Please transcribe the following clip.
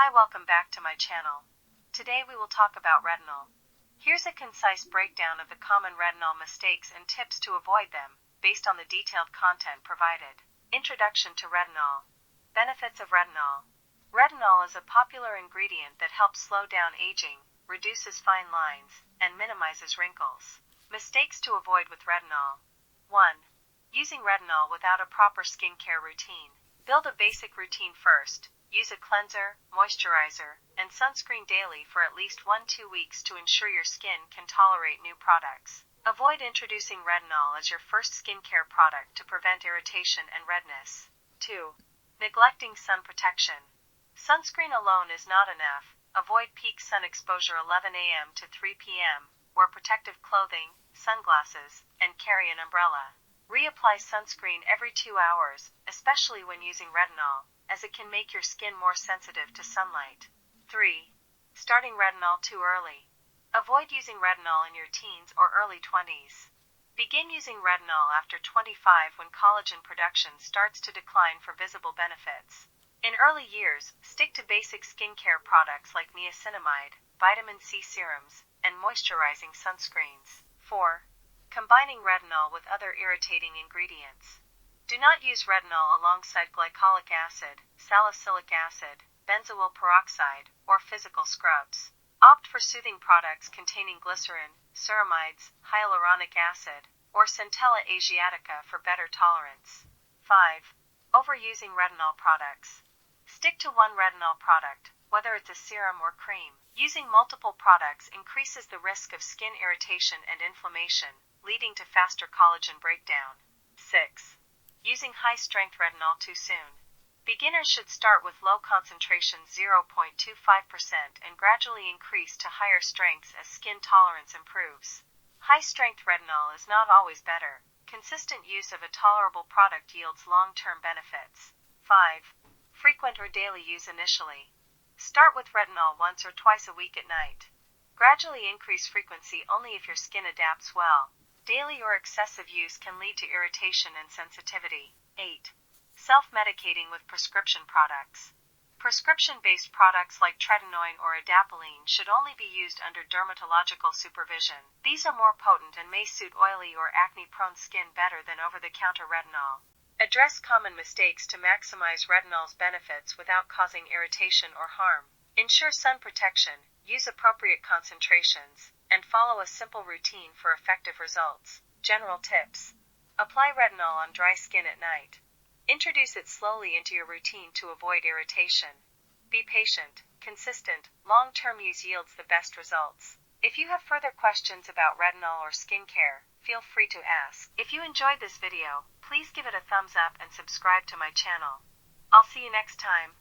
Hi, welcome back to my channel. Today we will talk about retinol. Here's a concise breakdown of the common retinol mistakes and tips to avoid them, based on the detailed content provided. Introduction to retinol. Benefits of retinol. Retinol is a popular ingredient that helps slow down aging, reduces fine lines, and minimizes wrinkles. Mistakes to avoid with retinol. 1. Using retinol without a proper skincare routine. Build a basic routine first. Use a cleanser, moisturizer, and sunscreen daily for at least 1-2 weeks to ensure your skin can tolerate new products. Avoid introducing retinol as your first skincare product to prevent irritation and redness. 2. Neglecting sun protection. Sunscreen alone is not enough. Avoid peak sun exposure 11 a.m. to 3 p.m. Wear protective clothing, sunglasses, and carry an umbrella. Reapply sunscreen every 2 hours, especially when using retinol, as it can make your skin more sensitive to sunlight. 3. Starting retinol too early. Avoid using retinol in your teens or early 20s. Begin using retinol after 25 when collagen production starts to decline for visible benefits. In early years, stick to basic skincare products like niacinamide, vitamin C serums, and moisturizing sunscreens. 4. Combining retinol with other irritating ingredients. Do not use retinol alongside glycolic acid, salicylic acid, benzoyl peroxide, or physical scrubs. Opt for soothing products containing glycerin, ceramides, hyaluronic acid, or Centella asiatica for better tolerance. 5. Overusing retinol products. Stick to one retinol product, whether it's a serum or cream. Using multiple products increases the risk of skin irritation and inflammation, leading to faster collagen breakdown. 6. Using high-strength retinol too soon. Beginners should start with low concentration 0.25% and gradually increase to higher strengths as skin tolerance improves. High-strength retinol is not always better. Consistent use of a tolerable product yields long-term benefits. 5. Frequent or daily use initially. Start with retinol once or twice a week at night. Gradually increase frequency only if your skin adapts well. Daily or excessive use can lead to irritation and sensitivity. 8. Self-medicating with prescription products. Prescription-based products like retinoid or adapalene should only be used under dermatological supervision. These are more potent and may suit oily or acne-prone skin better than over-the-counter retinol. Address common mistakes to maximize retinol's benefits without causing irritation or harm. Ensure sun protection, use appropriate concentrations, and follow a simple routine for effective results. General tips. Apply retinol on dry skin at night. Introduce it slowly into your routine to avoid irritation. Be patient, consistent, long-term use yields the best results. If you have further questions about retinol or skincare, feel free to ask. If you enjoyed this video, please give it a thumbs up and subscribe to my channel. I'll see you next time.